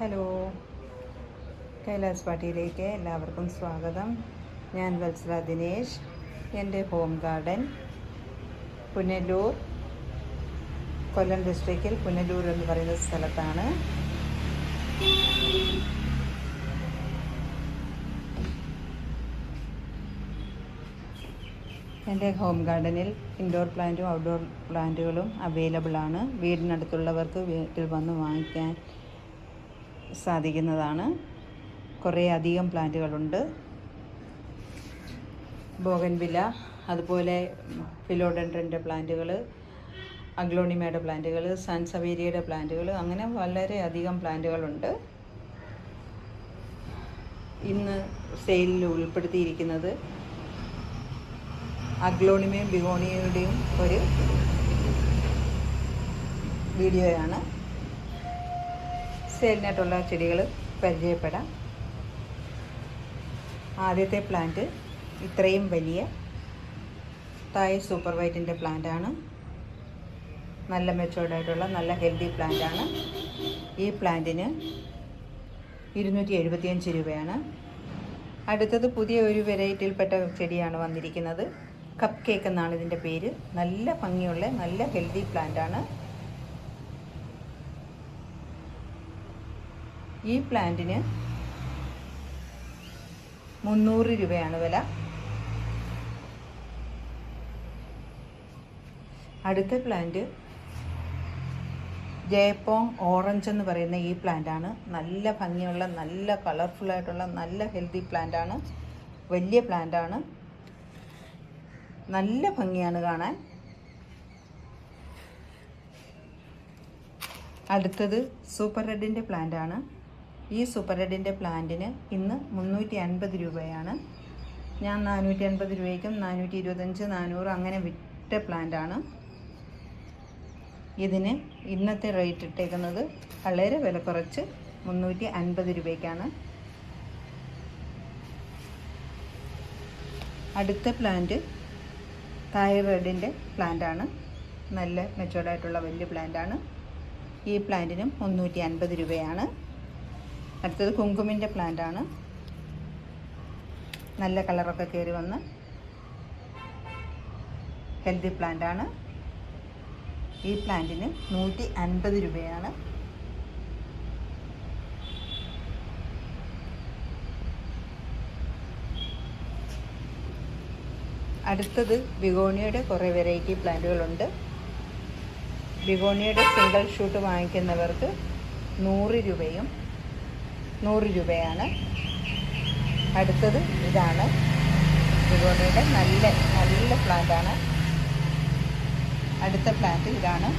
Hello, Kailas പാട്ടിയിലേക്ക് എല്ലാവർക്കും സ്വാഗതം. ഞാൻ വത്സല ദിനേശ്. എൻ്റെ ഹോം ഗാർഡൻ പുനലൂർ, കൊല്ലം ഡിസ്ട്രിക്റ്റിൽ പുനലൂർ എന്ന് പറയുന്ന സ്ഥലത്താണ്. എൻ്റെ ഹോം ഗാർഡനിൽ ഇൻഡോർ പ്ലാന്റും ഔട്ട്ഡോർ പ്ലാന്റുകളും അവൈലബിൾ ആണ്. വീടിനടുത്തുള്ളവർക്ക് വീട്ടിൽ വന്ന് വാങ്ങിക്കാൻ സാധിക്കുന്നതാണ്. കുറേ അധികം പ്ലാന്റുകളുണ്ട്. ബോഗൻവില്ല, അതുപോലെ ഫിലോഡൻഡ്രൻ്റെ പ്ലാന്റുകൾ, അഗ്ലോണിമയുടെ പ്ലാന്റുകൾ, സാൻസവേരിയയുടെ പ്ലാന്റുകൾ, അങ്ങനെ വളരെയധികം പ്ലാന്റുകളുണ്ട്. ഇന്ന് സെയിലിൽ ഉൾപ്പെടുത്തിയിരിക്കുന്നത് അഗ്ലോണിമയും ബിഗോണിയയുടെയും ഒരു വീഡിയോയാണ്. സെയിലിനായിട്ടുള്ള ചെടികൾ പരിചയപ്പെടാം. ആദ്യത്തെ പ്ലാന്റ് ഇത്രയും വലിയ തായ് സൂപ്പർ വൈറ്റിൻ്റെ പ്ലാന്റാണ്. നല്ല മെച്ചോർഡായിട്ടുള്ള നല്ല ഹെൽത്തി പ്ലാന്റാണ്. ഈ പ്ലാന്റിന് 275 രൂപയാണ്. അടുത്തത് പുതിയ ഒരു വെറൈറ്റിയിൽപ്പെട്ട ചെടിയാണ് വന്നിരിക്കുന്നത്. കപ്പ് കേക്ക് എന്നാണ് ഇതിൻ്റെ പേര്. നല്ല ഭംഗിയുള്ള നല്ല ഹെൽത്തി പ്ലാന്റാണ്. ഈ പ്ലാന്റിന് 300 രൂപയാണ് വില. അടുത്ത പ്ലാന്റ് ജയപോങ് ഓറഞ്ച് എന്ന് പറയുന്ന ഈ പ്ലാന്റാണ്. നല്ല ഭംഗിയുള്ള നല്ല കളർഫുള്ളായിട്ടുള്ള നല്ല ഹെൽത്തി പ്ലാന്റാണ്. വലിയ പ്ലാന്റാണ്. നല്ല ഭംഗിയാണ് കാണാൻ. അടുത്തത് സൂപ്പർ റെഡിൻ്റെ പ്ലാന്റാണ്. ഈ സൂപ്പർ റെഡിൻ്റെ പ്ലാന്റിന് ഇന്ന് 350 രൂപയാണ്. ഞാൻ 450 രൂപയ്ക്കും 425, 400 അങ്ങനെ വിറ്റ പ്ലാന്റാണ്. ഇതിന് ഇന്നത്തെ റേറ്റ് ഇട്ടേക്കുന്നത് വളരെ വില കുറച്ച് 350 രൂപയ്ക്കാണ്. അടുത്ത പ്ലാന്റ് തൈറോയിഡിൻ്റെ പ്ലാന്റാണ്. നല്ല മെച്ചോർഡായിട്ടുള്ള വലിയ പ്ലാന്റാണ്. ഈ പ്ലാന്റിനും 350 രൂപയാണ്. അടുത്തത് കുങ്കുമിൻ്റെ പ്ലാന്റാണ്. നല്ല കളറൊക്കെ കയറി വന്ന് ഹെൽത്തി പ്ലാന്റാണ്. ഈ പ്ലാന്റിന് 150 രൂപയാണ്. അടുത്തത് ബിഗോണിയയുടെ കുറേ വെറൈറ്റി പ്ലാന്റുകളുണ്ട്. ബിഗോണിയയുടെ സിംഗിൾ ഷൂട്ട് വാങ്ങിക്കുന്നവർക്ക് 100 രൂപയും 100 രൂപയാണ്. അടുത്തത് ഇതാണ്. ബിഗോണിയയുടെ നല്ല നല്ല പ്ലാന്റാണ്. അടുത്ത പ്ലാന്റ് ഇതാണ്.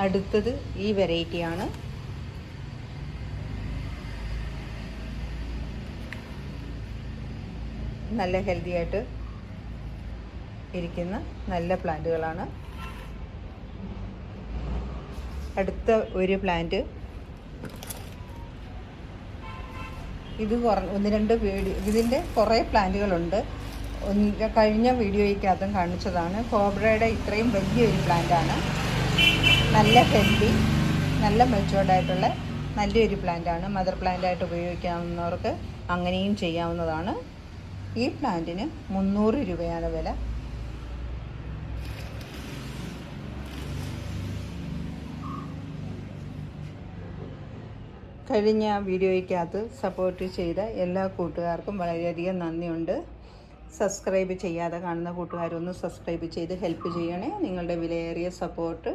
അടുത്തത് ഈ വെറൈറ്റിയാണ്. നല്ല ഹെൽത്തി ആയിട്ട് ഇരിക്കുന്ന നല്ല പ്ലാന്റുകളാണ്. അടുത്ത ഒരു പ്ലാന്റ് ഇത് 1-2 വീഡിയോ ഇതിൻ്റെ കുറേ പ്ലാന്റുകളുണ്ട്. കഴിഞ്ഞ വീഡിയോയ്ക്കകത്തും കാണിച്ചതാണ്. കോബ്രയുടെ ഇത്രയും വലിയൊരു പ്ലാന്റാണ്. നല്ല ഹെൽത്തി നല്ല മെച്ചോർഡായിട്ടുള്ള നല്ലൊരു പ്ലാന്റാണ്. മദർ പ്ലാന്റായിട്ട് ഉപയോഗിക്കാവുന്നവർക്ക് അങ്ങനെയും ചെയ്യാവുന്നതാണ്. ഈ പ്ലാന്റിന് 300 രൂപയാണ് വില. കഴിഞ്ഞ വീഡിയോയ്ക്കകത്ത് സപ്പോർട്ട് ചെയ്ത എല്ലാ കൂട്ടുകാർക്കും വളരെയധികം നന്ദിയുണ്ട്. സബ്സ്ക്രൈബ് ചെയ്യാതെ കാണുന്ന കൂട്ടുകാരൊന്ന് സബ്സ്ക്രൈബ് ചെയ്ത് ഹെൽപ്പ് ചെയ്യണേ. നിങ്ങളുടെ വിലയേറിയ സപ്പോർട്ട്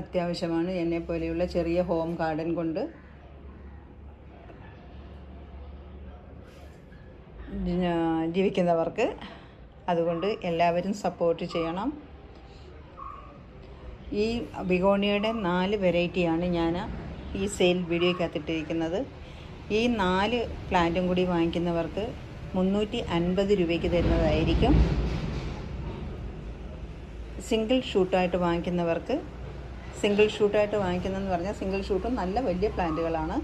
അത്യാവശ്യമാണ് എന്നെപ്പോലെയുള്ള ചെറിയ ഹോം ഗാർഡൻ കൊണ്ട് ജീവിക്കുന്നവർക്ക്. അതുകൊണ്ട് എല്ലാവരും സപ്പോർട്ട് ചെയ്യണം. ഈ ബിഗോണിയയുടെ 4 വെറൈറ്റിയാണ് ഞാൻ ഈ സെയിൽ വീഡിയോയ്ക്കകത്തിട്ടിരിക്കുന്നത്. ഈ 4 പ്ലാന്റും കൂടി വാങ്ങിക്കുന്നവർക്ക് 350 രൂപയ്ക്ക് തരുന്നതായിരിക്കും. സിംഗിൾ ഷൂട്ടായിട്ട് വാങ്ങിക്കുന്നവർക്ക് സിംഗിൾ ഷൂട്ടായിട്ട് വാങ്ങിക്കുന്നതെന്ന് പറഞ്ഞാൽ സിംഗിൾ ഷൂട്ടും നല്ല വലിയ പ്ലാന്റുകളാണ്.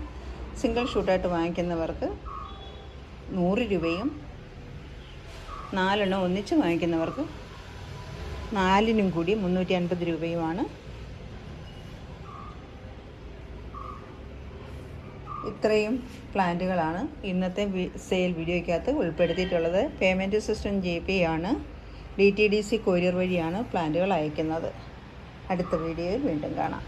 സിംഗിൾ ഷൂട്ടായിട്ട് വാങ്ങിക്കുന്നവർക്ക് 100 രൂപയും 4 ഒന്നിച്ച് വാങ്ങിക്കുന്നവർക്ക് 4 കൂടി 350 രൂപയുമാണ്. ഇത്രയും പ്ലാന്റുകളാണ് ഇന്നത്തെ സെയിൽ വീഡിയോയ്ക്കകത്ത് ഉൾപ്പെടുത്തിയിട്ടുള്ളത്. പേയ്മെൻറ്റ് സിസ്റ്റം GP ആണ്. DTDC കൊറിയർ വഴിയാണ് പ്ലാന്റുകൾ അയക്കുന്നത്. അടുത്ത വീഡിയോയിൽ വീണ്ടും കാണാം.